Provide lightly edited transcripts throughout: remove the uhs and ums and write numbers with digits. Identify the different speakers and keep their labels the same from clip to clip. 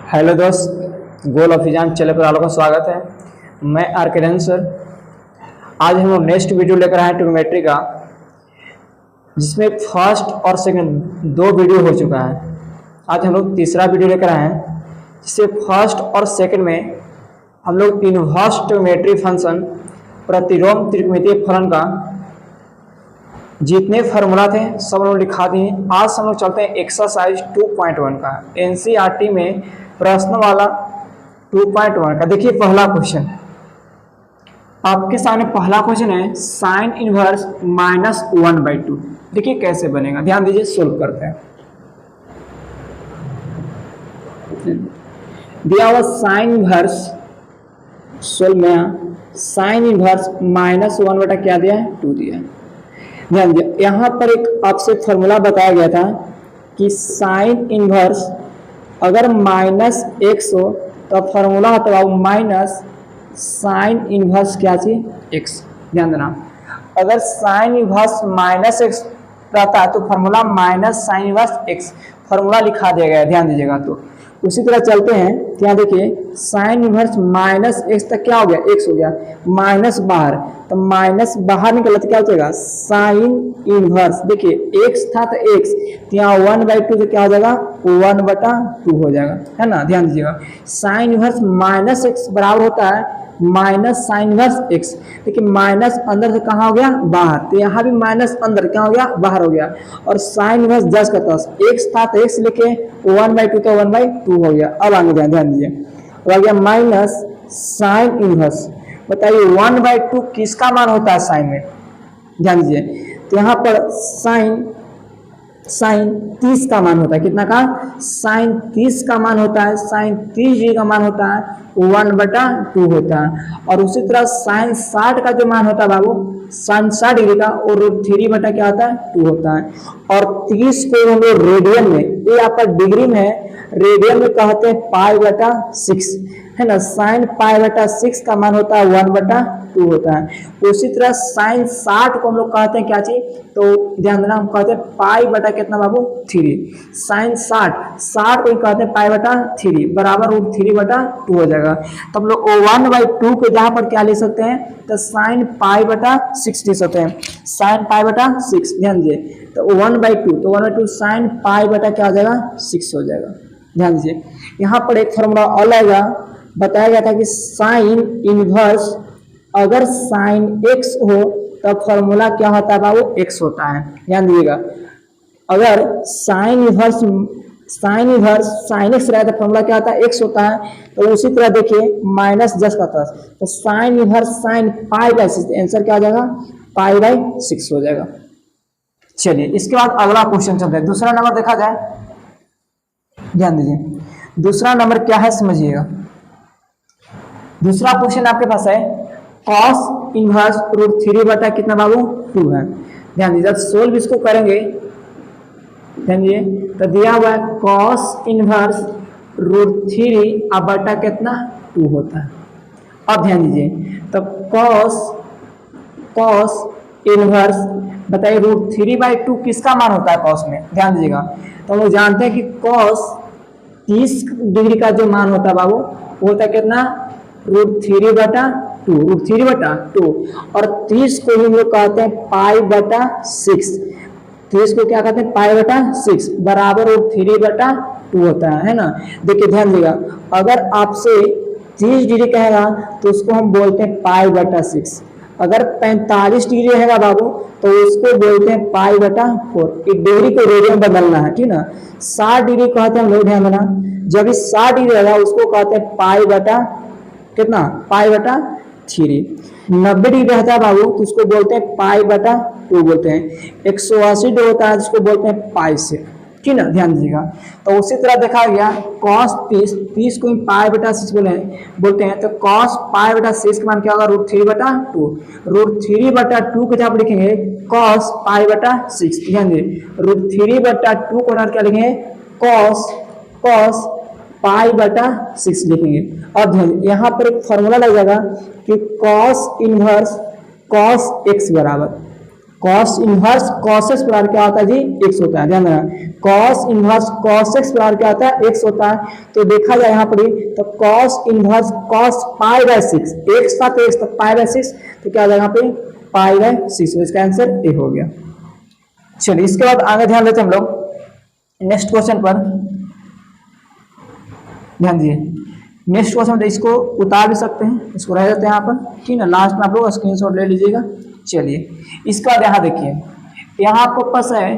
Speaker 1: Hello दोस्त, गोल ऑफिजान channel पर आप लोगों का स्वागत है। मैं आर के सर। आज हम लोग नेक्स्ट वीडियो लेकर आए हैं ट्रिग्नोमेट्री का, जिसमें फर्स्ट और सेकंड दो वीडियो हो चुका है। आज हम लोग तीसरा वीडियो लेकर आए हैं, जिससे फर्स्ट और सेकंड में हम लोग इनवर्स ट्रिग्नोमेट्री फंक्शन प्रतिलोम त्रिकोणमितीय फलन का जितने फार्मूला थे सब लोग लिखा दिए। आज हम लोग चलते हैं एक्सरसाइज 2.1 का, एनसीईआरटी में प्रश्न वाला 2.1 का। देखिए पहला क्वेश्चन आपके सामने, पहला क्वेश्चन है साइन इनवर्स -1/2। देखिए कैसे बनेगा, ध्यान दीजिए, सोल्व करते हैं। दिया हुआ साइन इनवर्स, सोल्व में साइन इनवर्स -1 बटा क्या दिया है, 2 दिया है। ध्यान दीजिए, यहाँ पर एक आपसे फॉर्मूला बताया गया था कि साइन इनवर्स अगर -x हो तो फॉर्मूला होता है माइनस साइन इनवर्स क्या चीज x। ध्यान देना, अगर साइन इनवर्स -x रहता है तो formula minus sine inverse x formula लिखा दिया गया। ध्यान दीजिएगा, तो उसी तरह चलते हैं। क्या देखिए, साइन इनवर्स -x तक क्या हो गया, x हो गया, माइनस बाहर, तो माइनस बाहर निकला तो क्या हो जाएगा साइन इनवर्स। देखिए x था तो x, तो यहाँ 1/2 तो क्या हो जाएगा 1/2 हो जाएगा, है ना। ध्यान दीजिएगा, साइन इनवर्स -x बराबर होता है माइनस साइन इनवर्स x। देखिए माइनस अंदर से कहाँ हो गया, बाहर, तो यहाँ भी माइनस अंदर क्या हो गया, बाहर हो गया। और साइन इनवर्स 10 का 10, x था तो x लेके 1/2 तो 1/2 हो गया। अब आगे ध्यान दीजिए, अब आ गया माइनस साइन इनवर्स। बताइए 1/2 किसका मान होता है साइन में, ध्यान दीजिए। तो यहाँ पर साइन 30 का मान होता है, कितना का, साइन 30 का मान होता है, साइन 30 डिग्री का मान होता है 1/2 होता है। और उसी तरह साइन 60 का जो मान होता है बाबू, साइन 60 डिग्री का, और √3 बटा क्या होता है 2 होता है। और 30 को हम लोग रेडियन में, ये यहाँ पर डिग्री में है, रेडियन में कहते हैं π/6, है ना। साइन π/6 का मान होता है 1/2 होता है। उसी तरह साइन 60 को हम लोग कहते हैं क्या चीज, तो ध्यान देना, हम कहते हैं π कितना बाबू 3। साइन 60 को कहते हैं π/3 बराबर √3/2 हो जाएगा। तो हम लोग 1/2 को जहां पर क्या ले सकते हैं, तो साइन π/6 ले सकते हैं, साइन π/6। ध्यान दीजिए, तो 1/2 साइन π क्या हो जाएगा 6 हो जाएगा। ध्यान दीजिए, यहाँ पर एक फॉर्मूला और आएगा, बताया गया था कि साइन इनवर्स अगर साइन x हो तब फॉर्मूला क्या होता है बाबू, x होता है। ध्यान दीजिएगा, अगर साइन इनवर्स साइन x रहता है फॉर्मूला क्या होता है, x होता है। तो उसी तरह देखिए -10 का 10, तो साइन इनवर्स साइन π/6, आंसर क्या हो जाएगा π/6 हो जाएगा। चलिए इसके बाद अगला क्वेश्चन चलता है, दूसरा नंबर देखा जाए। ध्यान दीजिए, दूसरा नंबर क्या है समझिएगा। दूसरा क्वेश्चन आपके पास है cos इनवर्स √3 बटा कितना बाबू 2 है। ध्यान दीजिए, सोल्व इसको करेंगे, ध्यान दीजिए, तो दिया हुआ है cos इनवर्स √3 बटा कितना 2 होता है। अब ध्यान दीजिए, तो cos इनवर्स बताइए √3/2 किसका मान होता है cos में। ध्यान दीजिएगा, तो हम लोग जानते हैं कि cos 30 डिग्री का जो मान होता है बाबू वो होता है कितना √3/2 और 30 को हम लोग कहते हैं π/6। 30 को क्या कहते हैं π/6 बराबर √3/2 होता है ना। देखिए ध्यान दीजिएगा, अगर आपसे 30 डिग्री कहेगा तो उसको हम बोलते हैं π/6, अगर 45 डिग्री रहेगा बाबू तो उसको बोलते हैं π/4। डिग्री को रेडियन बदलना है, ठीक ना। 60 डिग्री कहते हैं हम लोग, ध्यान देना, जब इस 60 डिग्री रहेगा उसको कहते हैं कितना π/3। 90 डिग्री रहता है बाबू तो उसको बोलते हैं π/2 बोलते हैं। 180 डिग्री होता है जिसको बोलते हैं पाई से, ठीक ना। ध्यान दीजिएगा, तो उसी तरह देखा गया cos 30 को π/6 बोलते हैं, तो cos π/6 का मान क्या होगा √3/2। √3/2 को जब लिखेंगे cos π/6, ध्यान दीजिए, √3/2 को क्या लिखेंगे cos π/6 लिखेंगे। अब यहाँ पर एक फॉर्मूला लग जाएगा कि cos इनवर्स cos x बराबर कॉस इनवर्स कॉस एक्स बराबर क्या होता है जी, एक्स होता है। ध्यान देना, कॉस इनवर्स कॉस एक्स बराबर क्या होता है, एक्स होता है। तो देखा जाए यहाँ पर तो cos inverse cos pi by 6, x था तो एक्स तो पाई बाय 6, तो क्या हो जाएगा यहाँ पे पाई बाय 6, तो इसका आंसर ए हो गया। चलिए इसके बाद आगे ध्यान देते हम लोग नेक्स्ट क्वेश्चन पर। ध्यान दीजिए नेक्स्ट क्वेश्चन में इसको उतार भी सकते हैं, इसको रह जाते हैं यहाँ पर, ठीक है। लास्ट में आप लोग स्क्रीनशॉट ले लीजिएगा। चलिए इसका यहाँ देखिए, यहाँ आपको पस है,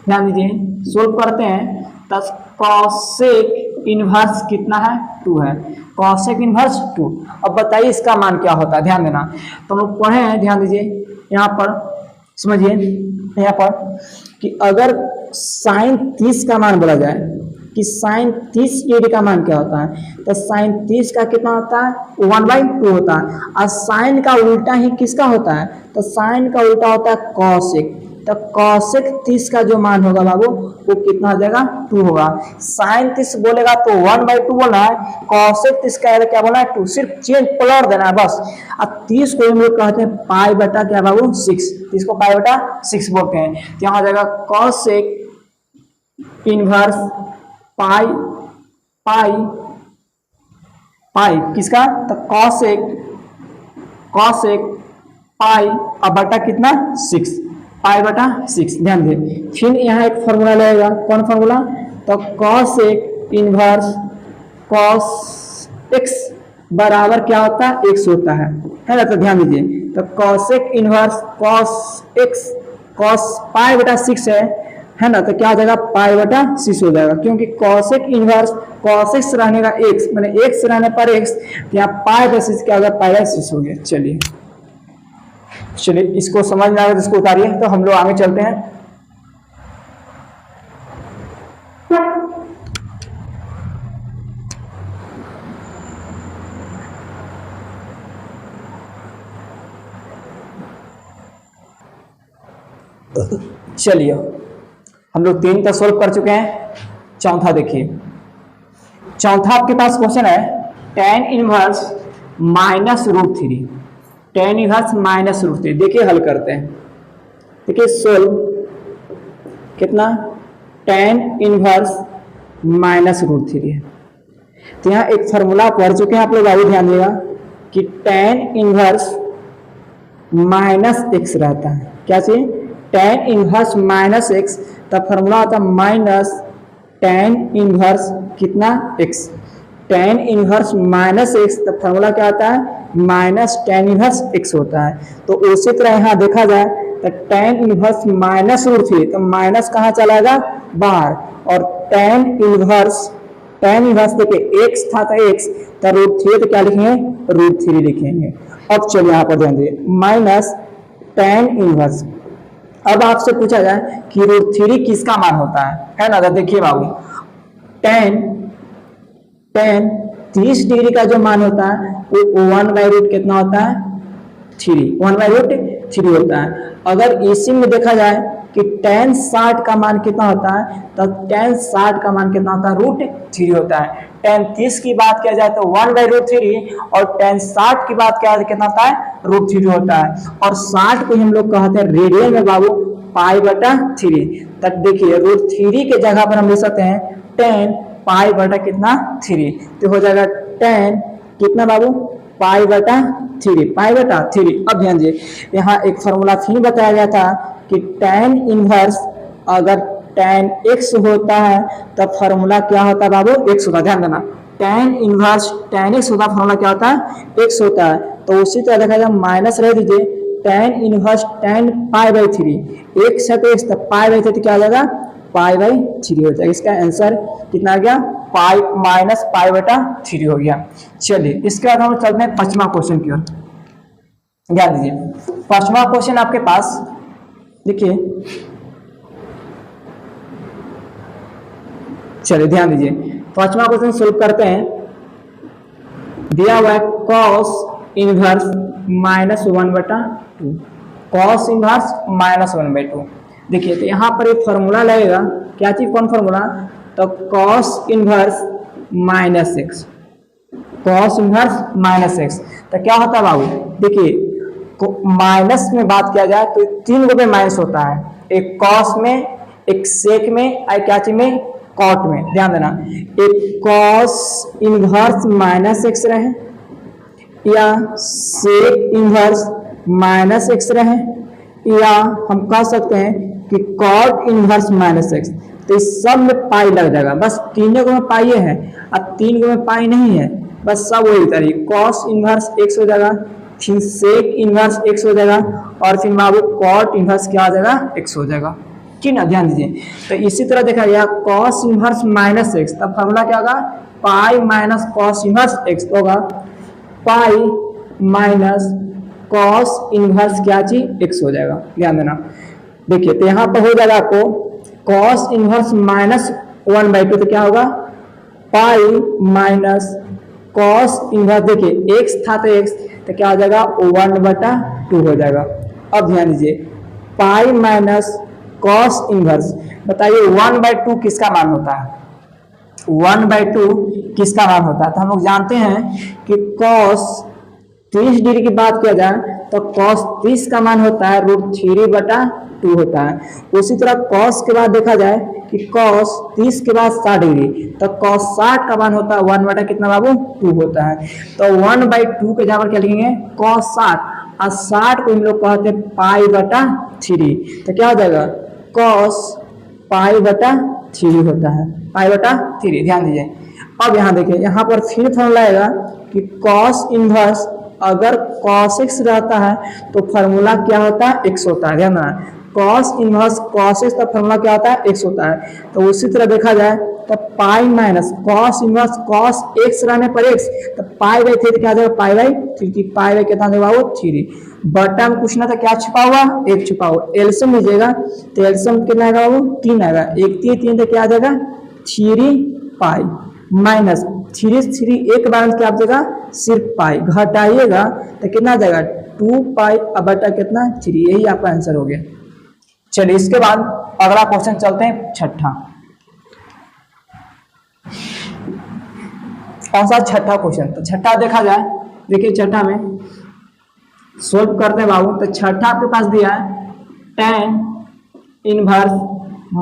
Speaker 1: ध्यान दीजिए सोल्व करते हैं। तो कॉसेक इनवर्स कितना है, 2 है, कॉसेक इनवर्स 2। अब बताइए इसका मान क्या होता है, ध्यान देना। तो हम लोग पढ़े हैं, ध्यान दीजिए यहाँ पर समझिए, यहाँ पर कि अगर साइन 30 का मान बोला जाए कि साइन 30 डिग्री का मान क्या होता है, तो साइन 30 का कितना होता है, 1/2 होता है। और साइन का उल्टा ही किसका होता है, तो साइन का उल्टा होता है कॉसेक। तो कॉसेक 30 का जो मान होगा बाबू वो कितना हो जाएगा, 2 होगा। साइन 30 बोलेगा तो 1/2 बोलना है, कॉसेक 30 का क्या बोला है, 2, सिर्फ चेंज पलट देना है बस। अब 30 को हम लोग कहते हैं पाई बटा क्या बाबू 6, 30 को पाई बटा 6 बोलते हैं। तो यहाँ हो जाएगा कॉसेक इनवर्स पाई पाई पाई किसका, तो कॉसेक कॉसेक पाई अब बटा कितना 6, पाई बटा 6। ध्यान दे, फिर यहाँ एक फॉर्मूला लगेगा, कौन फॉर्मूला, तो कॉसेक इनवर्स कॉस एक्स बराबर क्या होता है, एक्स होता है ना। तो ध्यान दीजिए, तो cosec inverse cos x cos pi बटा 6 है ना, तो क्या हो जाएगा पाई बटा 6 हो जाएगा, क्योंकि कॉसेक इनवर्स कॉस एक्स रहने का एक्स मैंने एक्स रहने पर एक्स, यहाँ पाई बटा 6 क्या हो गया, पाई बाय 6 हो गया। चलिए चलिए इसको समझ में आ गया तो इसको उतारिए, तो हम लोग आगे चलते हैं। चलिए हम लोग 3 का सोल्व कर चुके हैं, चौथा देखिए। चौथा आपके पास क्वेश्चन है tan इनवर्स -√3, tan इनवर्स -√3। देखिए हल करते हैं, देखिए सोल्व कितना, tan इनवर्स -√3 है। तो यहाँ एक फार्मूला पढ़ चुके हैं आप लोग, आगे ध्यान दिएगा कि tan इनवर्स -x रहता है, क्या चाहिए, tan इनवर्स -x, तब फार्मूला होता है माइनस tan इनवर्स कितना x, tan इनवर्स -x, तब फार्मूला क्या होता है माइनस tan इनवर्स x होता है। तो उसी तरह यहाँ देखा जाए तो tan इनवर्स -√3, तो माइनस कहाँ चलाएगा, बाहर, और tan इनवर्स देखिए x था तो x, तो √3 तो क्या लिखेंगे, √3 लिखेंगे। अब चलिए यहाँ पर ध्यान दीजिए, माइनस tan इनवर्स। अब आपसे पूछा जाए कि √3 किसका मान होता है ना। तो देखिए बाबू tan 30 डिग्री का जो मान होता है वो 1/√3 कितना होता है, 3, 1/√3 होता है। अगर इसी में देखा जाए कि tan 60 का मान कितना होता है, तो tan 60 का मान कितना होता है, √3 होता है। tan 30 की बात किया जाए तो 1/√3, और tan 60 की बात किया जाए कितना होता है, √3 होता है। और 60 को हम लोग कहते हैं रेडियन में बाबू पाई बटा 3। तब देखिए √3 के जगह पर हम ले सकते हैं tan पाई बटा कितना 3, तो हो जाएगा tan कितना बाबू, पाई बटा 3, पाई बटा 3। अब ध्यान दीजिए यहाँ एक फॉर्मूला फिर बताया गया था कि tan इनवर्स अगर tan x होता है तब फार्मूला क्या होता है बाबू, x होता है। ध्यान देना, tan इनवर्स tan x होता है, फार्मूला क्या होता है, x होता है। तो उसी तरह देखा जाए माइनस रह दीजिए tan inverse tan pi by 3, x है तो x, तब पाई बाई 3 तो क्या आ जाएगा, पाई बाई 3 हो जाएगा। इसका आंसर कितना आ गया, पाई माइनस पाई बटा 3 हो गया। चलिए इसके बाद हम चलते हैं 5वां क्वेश्चन की ओर। ध्यान दीजिए 5वां क्वेश्चन आपके पास देखिए, चलिए ध्यान दीजिए 5वां क्वेश्चन सोल्व करते हैं। दिया हुआ है cos इनवर्स -1/2, cos इनवर्स -1/2। देखिए तो यहाँ पर एक फॉर्मूला लगेगा, क्या चीज, कौन फॉर्मूला, तो cos inverse -x, cos inverse -x। तो क्या होता है बाबू, देखिए माइनस में बात किया जाए तो 3 में माइनस होता है, एक कॉस में, एक सेक में, एक क्या चीज में, कॉट में। ध्यान देना, एक कॉस इनवर्स माइनस एक्स रहे या सेक इनवर्स माइनस एक्स रहे, या हम कह सकते हैं कि कॉट इनवर्स माइनस एक्स। तो इस सब में पाई लग जाएगा, बस तीनों को में पाई है, अब 3 को में पाई नहीं है, बस सब वही तरीके, कॉस इनवर्स एक्स हो जाएगा, फिर सेक इनवर्स एक्स हो जाएगा, और फिर बाबू कॉट इनवर्स क्या हो जाएगा, एक्स हो जाएगा। ठीक ना, ध्यान दीजिए। तो इसी तरह देखा गया कॉस इनवर्स माइनस एक्स, तब फॉर्मूला क्या होगा, pi minus cos inverse x होगा, पाई माइनस कॉस इनवर्स क्या चीज एक्स हो जाएगा। ध्यान देना, देखिए तो यहाँ पर हो जाएगा आपको कॉस इनवर्स माइनस 1/2, तो क्या होगा, पाई माइनस कॉस इनवर्स, देखिए एक्स था तो एक्स, तो क्या हो जाएगा 1/2 हो जाएगा। अब ध्यान दीजिए, पाई माइनस कॉस इनवर्स, बताइए 1/2 किसका मान होता है, 1/2 किसका मान होता है। तो हम लोग जानते हैं कि कॉस 30 डिग्री की बात किया जाए तो कॉस 30 का मान होता है √3/2 होता है। उसी तरह कॉस के बाद देखा जाए कि कॉस 30 के बाद 60 डिग्री, तो कॉस 60 का मान होता है 1 कितना बाबू 2 होता है। तो 1/2 के जगह पर क्या लिखेंगे, कॉस 60, और 60 को हम लोग कहते हैं π/3, तो क्या हो जाएगा कॉस π/3 होता है, π/3। ध्यान दीजिए। अब यहाँ देखिए, यहाँ पर फिर फॉर्मूला आएगा कि कॉस इनवर्स अगर cos x रहता है तो फॉर्मूला क्या होता है, x होता है। ध्यान देना, cos इनवर्स cos x का फॉर्मूला क्या होता है, x होता है। तो उसी तरह देखा जाए तो pi minus cos inverse cos x रहने पर x, तो π/3 क्या देगा, π/3, पाई कितना देगा वो 3, बटा में पूछना था क्या छुपा हुआ, 1 छुपा हुआ, एल्सियम लीजिएगा तो एल्सियम कितना आएगा वो 3 आएगा, 1 3 तो क्या आ जाएगा 3 पाई माइनस 3 एक बार क्या आप देगा सिर्फ पाई, घटाइएगा तो कितना आ जाएगा 2 पाई बटा कितना 3, यही आपका आंसर हो गया। चलिए इसके बाद अगला क्वेश्चन चलते हैं, छठा। कौन सा छठा क्वेश्चन, तो छठा देखा जाए, देखिए छठा में सोल्व करते हैं बाबू। तो छठा आपके पास दिया है tan इनवर्स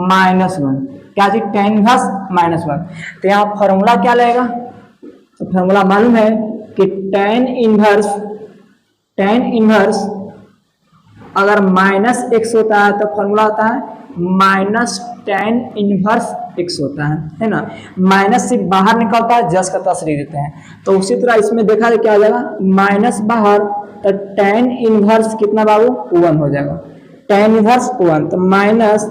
Speaker 1: -1, क्या चीज tan इनवर्स -1, तो यहाँ फॉर्मूला क्या लगेगा, तो फॉर्मूला मालूम है कि tan इनवर्स अगर -x होता है तो फॉर्मूला होता है -tan इनवर्स x होता है ना, माइनस से बाहर निकलता है, जस का तस लिख देते हैं। तो उसी तरह इसमें देखा जाए क्या हो जाएगा, माइनस बाहर तो tan इनवर्स कितना बाबू 1 हो जाएगा, tan इनवर्स 1, तो माइनस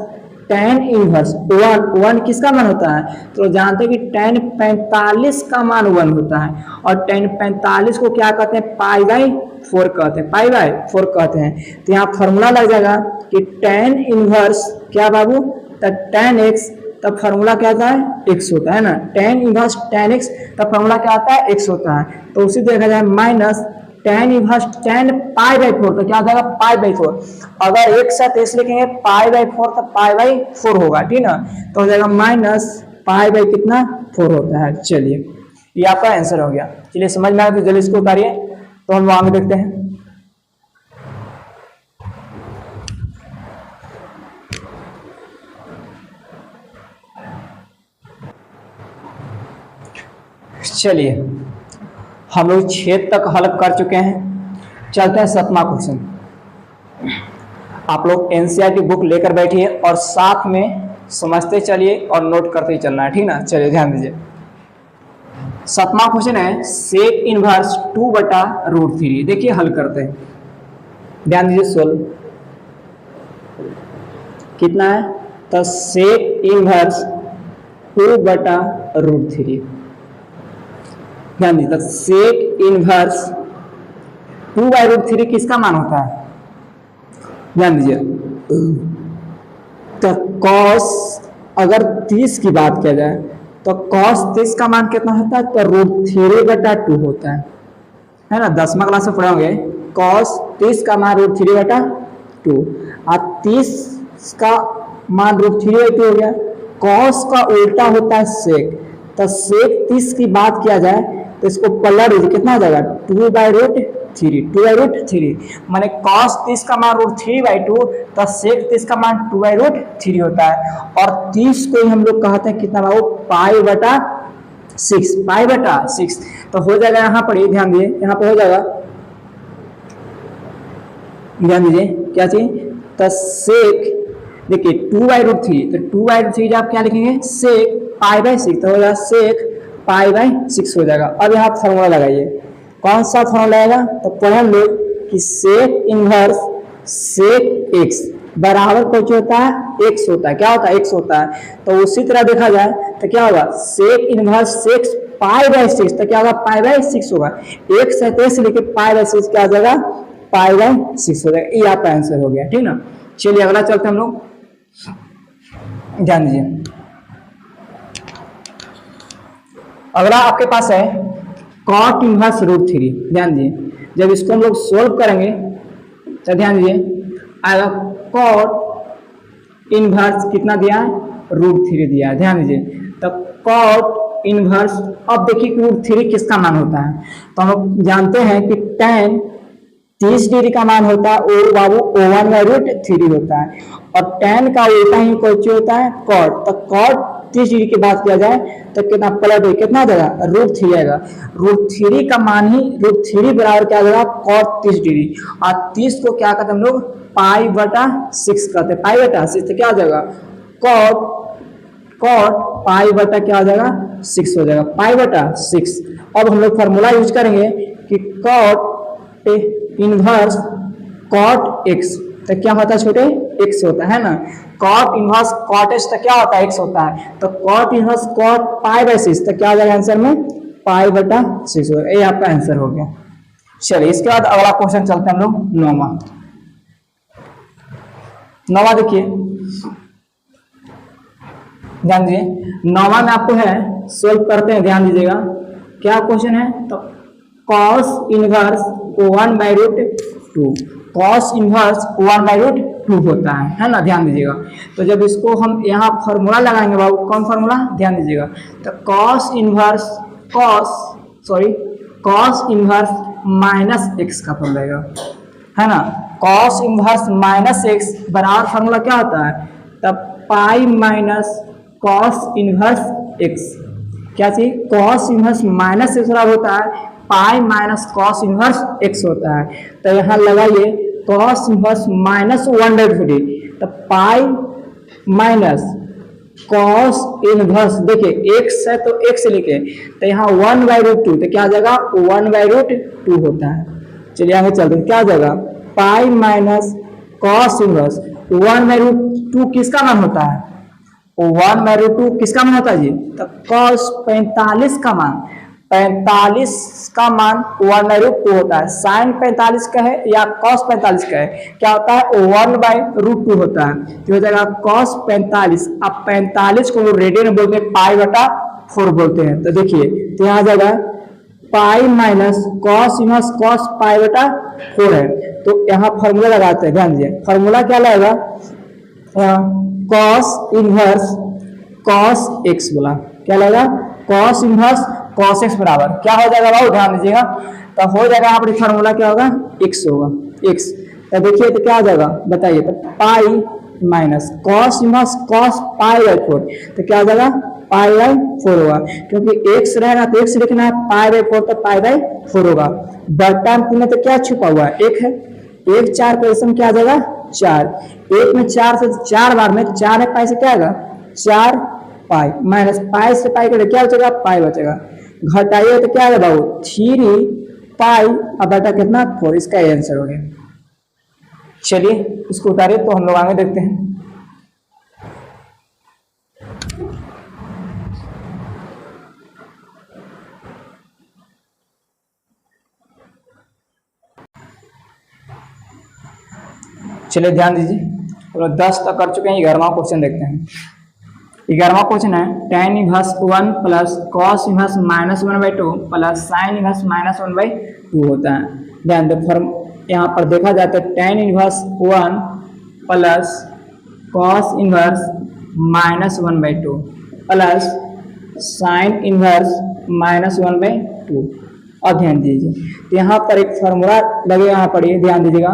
Speaker 1: tan इनवर्स 1 किसका मान होता है, तो जानते हैं कि tan 45 का मान 1 होता है, और tan 45 को क्या कहते हैं, π/4 कहते हैं, π/4 कहते हैं। तो यहाँ फॉर्मूला लग जाएगा कि tan इनवर्स क्या बाबू, तो tan x, तब फॉर्मूला क्या आता है x होता है ना, tan इनवर्स tan x, तब फॉर्मूला क्या आता है x होता है। तो उसी देखा जाए माइनस tan इनवर्स tan π/4, तो क्या हो जाएगा π/4, अगर एक साथ इस लिखेंगे π/4 तो π/4 होगा, ठीक ना, तो हो जाएगा माइनस π/कितना 4 होता है। चलिए ये आपका आंसर हो गया। चलिए समझ में आया तो जल्दी इसको उतारिए, तो हम आगे देखते हैं। चलिए हम लोग 6 तक हल कर चुके हैं, चलते हैं 7वां क्वेश्चन। आप लोग एनसीईआरटी बुक लेकर बैठिए और साथ में समझते चलिए और नोट करते ही चलना है, ठीक ना। चलिए ध्यान दीजिए, 7वां क्वेश्चन है सेक इनवर्स 2/√3। देखिए हल करते हैं, ध्यान दीजिए, सोल्व कितना है, तो सेक इनवर्स 2/√3। ध्यान दीजिए, सेक इनवर्स 2/√3 किसका मान होता है, ध्यान दीजिए, तो cos अगर 30 की बात किया जाए तो cos 30 का मान कितना होता है, तो √3/2 होता है ना, 10वां क्लास में पढ़े होंगे, cos 30 का मान √3/2, और 30 का मान √3/2 हो गया। cos का उल्टा होता है sec, तो सेक 30 की बात किया जाए तो इसको पलट दीजिए, कितना हो जाएगा 2/√3, 2/√3 माने cos 30 का मान √3/2, तो सेक 30 का मान 2/√3 होता है। और 30 को ही हम लोग कहते हैं कितना बाबू π/6, π/6। तो हो जाएगा यहाँ पर, ये ध्यान दीजिए, यहाँ पर हो जाएगा, ध्यान दीजिए क्या चीज, तो सेक देखिए 2/√3, तो 2/√3 आप क्या लिखेंगे सेक π/6, तो हो जाएगा सेक π/6 हो जाएगा। अब यहाँ फॉर्मूला लगाइए, कौन सा फॉर्मूला आएगा, तो पढ़े हम लोग कि सेक इनवर्स सेक एक्स बराबर कुछ होता है एक्स होता है, क्या होता है एक्स होता है। तो उसी तरह देखा जाए तो क्या होगा सेक इनवर्स सेक π/6, तो क्या होगा π/6 होगा, एक्स है तो एक्स लिखे π/6 क्या हो जाएगा π/6 हो जाएगा। ये आपका आंसर हो गया, ठीक ना। चलिए अगला चलते हम लोग, ध्यान दीजिए अगला आपके पास है cot इनवर्स √3, ध्यान दीजिए जब इसको हम लोग सोल्व करेंगे तो ध्यान दीजिए आएगा cot इनवर्स कितना दिया है √3 दिया है, ध्यान दीजिए। तो cot इनवर्स, अब देखिए √3 किसका मान होता है, तो हम लोग जानते हैं कि tan 30 डिग्री का मान होता है वो बाबू O1/√3 होता है, और tan का उल्टा ही कोई होता है cot, तो cot 30 डिग्री की बात किया जाए तो कितना पलट कितना आ जाएगा √3 आएगा, √3 का मान ही √3 बराबर क्या आ जाएगा cot 30 डिग्री, और 30 को क्या कहते हैं हम लोग π/6 कहते हैं, π/6 तो क्या आ जाएगा cot π/ क्या आ जाएगा 6 हो जाएगा, π/6। अब हम लोग फॉर्मूला यूज करेंगे कि cot इनवर्स cot x, तो क्या होता है छोटे x होता है ना, cot इनवर्स cot x तो क्या होता है x होता है, तो cot इनवर्स cot π/6 तो क्या आ जाएगा आंसर में π/6 होगा, ये आपका आंसर हो गया। चलिए इसके बाद अगला क्वेश्चन चलते हैं हम लोग नौवा देखिए, ध्यान दीजिए नौवा में आपको है सोल्व करते हैं, ध्यान दीजिएगा क्या क्वेश्चन है, तो cos इनवर्स 1/√2, cos इनवर्स 1/√2 होता है ना, ध्यान दीजिएगा। तो जब इसको हम यहाँ फॉर्मूला लगाएंगे बाबू, कौन फॉर्मूला, ध्यान दीजिएगा, तो cos इनवर्स -x का फॉर्मूला रहेगा, है ना, cos इनवर्स -x बराबर फॉर्मूला क्या होता है, तब π- cos इनवर्स x, क्या चीज cos इनवर्स -x बराबर होता है π- cos इनवर्स x होता है। तो यहाँ लगाइए cos इनवर्स -1/2, तो π- cos इनवर्स, देखिए x है तो x लिखे, तो यहाँ 1/2 तो क्या आ जाएगा 1/2 होता है। चलिए आगे चलते हैं, क्या आ जाएगा π- cos इनवर्स 1/2 किसका मान होता है, 1/2 किसका मान होता है जी, तो cos 45 का मान, 45 का मान 1/2 होता है, sin 45 का है या cos 45 का है, क्या होता है 1/2 होता है, तो हो जाएगा cos 45। अब 45 को रेडियन में बोलते हैं π/4 बोलते हैं, तो देखिए तो यहाँ आ जाएगा π- cos इनवर्स cos π/4 है, तो यहाँ फॉर्मूला लगाते हैं, ध्यान दीजिए फॉर्मूला क्या लगेगा, cos इनवर्स cos x बोला, क्या लगेगा cos इनवर्स cos x बराबर क्या हो जाएगा बाबू, ध्यान दीजिएगा, तो हो जाएगा यहाँ पर फॉर्मूला क्या होगा x होगा, x, तो देखिए तो क्या हो जाएगा बताइए, तो π- cos इनवर्स cos π/4, तो क्या हो जाएगा π/4 होगा, क्योंकि x रहेगा तो x लिखना है, π/4 तो π/4 होगा, बटा में तो क्या छुपा हुआ है एक है, 1 4 का रेशम क्या आ जाएगा 4, 1 में 4 से 4 बार में 4 है पाई से क्या आएगा 4 पाई, माइनस पाई से पाई करें क्या बचेगा पाई बचेगा, घटाइए तो क्या आएगा बाबू 3 पाई, अब बटा कितना 4, इसका आंसर हो गया। चलिए इसको उतारिए तो हम लोग आगे देखते हैं। चलिए ध्यान दीजिए, 10 तक कर चुके हैं, 11वां क्वेश्चन देखते हैं। 11वां क्वेश्चन है tan inverse 1 plus cos inverse -1/2 plus sin inverse -1/2 होता है। ध्यान दे फॉर्म यहाँ पर देखा जाता है tan inverse 1 plus cos inverse -1/2 plus sine inverse -1/2। और ध्यान दीजिए, तो यहाँ पर एक फॉर्मूला लगेगा, यहाँ पढ़िए, ध्यान दीजिएगा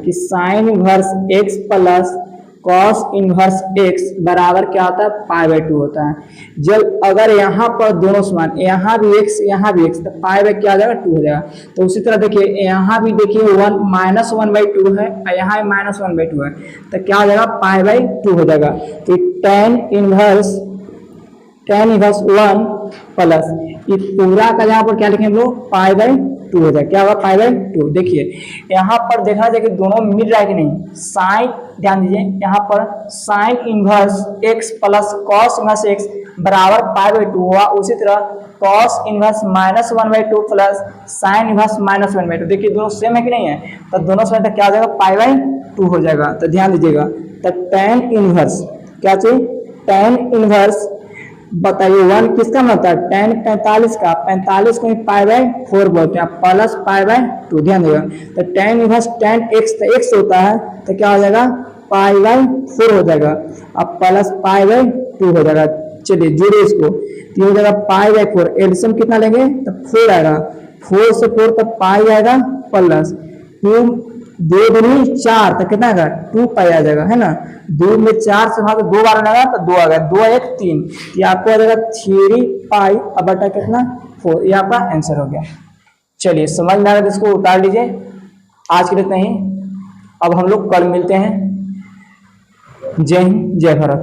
Speaker 1: कि sine inverse x plus cos inverse x बराबर क्या होता है, π/2 होता है। जब अगर यहाँ पर दोनों समान, यहाँ भी x यहाँ भी x, तो π क्या हो जाएगा, 2 हो जाएगा। तो उसी तरह देखिए यहाँ भी देखिए 1 -1/2 है और यहाँ भी -1/2 है, तो क्या हो जाएगा, π/2 हो जाएगा। तो tan इनवर्स 1 प्लस ये पूरा का यहाँ पर क्या लिखेंगे हम लोग, π/2 हो जाएगा। क्या होगा, π/2। देखिए यहाँ पर देखना चाहिए कि दोनों मिल रहा है कि नहीं। साइन, ध्यान दीजिए यहाँ पर sine inverse x plus cos inverse x बराबर π/2 हुआ। उसी तरह cos inverse -1/2 plus sine inverse -1/2, देखिए दोनों सेम है कि नहीं है, तो दोनों सेम तो क्या हो जाएगा, π/2 हो जाएगा। तो ध्यान दीजिएगा, तो tan इनवर्स क्या चाहिए, tan इनवर्स बताइए 1 किसका होता है, tan 45 का, 45 को π/4 बोलते हैं, प्लस π/2। ध्यान देगा, तो tan इनवर्स tan x, तो x होता है तो क्या हो जाएगा, π/4 हो जाएगा, अब प्लस π/2 हो जाएगा। चलिए जोड़िए इसको, तो हो जाएगा π/4, एडिशन कितना लेंगे, तो 4 आएगा, 4 से 4 तक पाई आएगा, प्लस 2 2 दूनी 4, तो कितना आएगा, 2 पाई आ जाएगा, है ना। 2 में 4 से भाग 2 बार आएगा तो 2 आ गया, 2 1 3, ये आपको आ जाएगा 3 पाई अब बटा कितना 4, ये आपका आंसर हो गया। चलिए समझ में आ रहा है, इसको उतार लीजिए। आज के लिए इतना ही, अब हम लोग कल मिलते हैं। जय हिंद, जय भारत।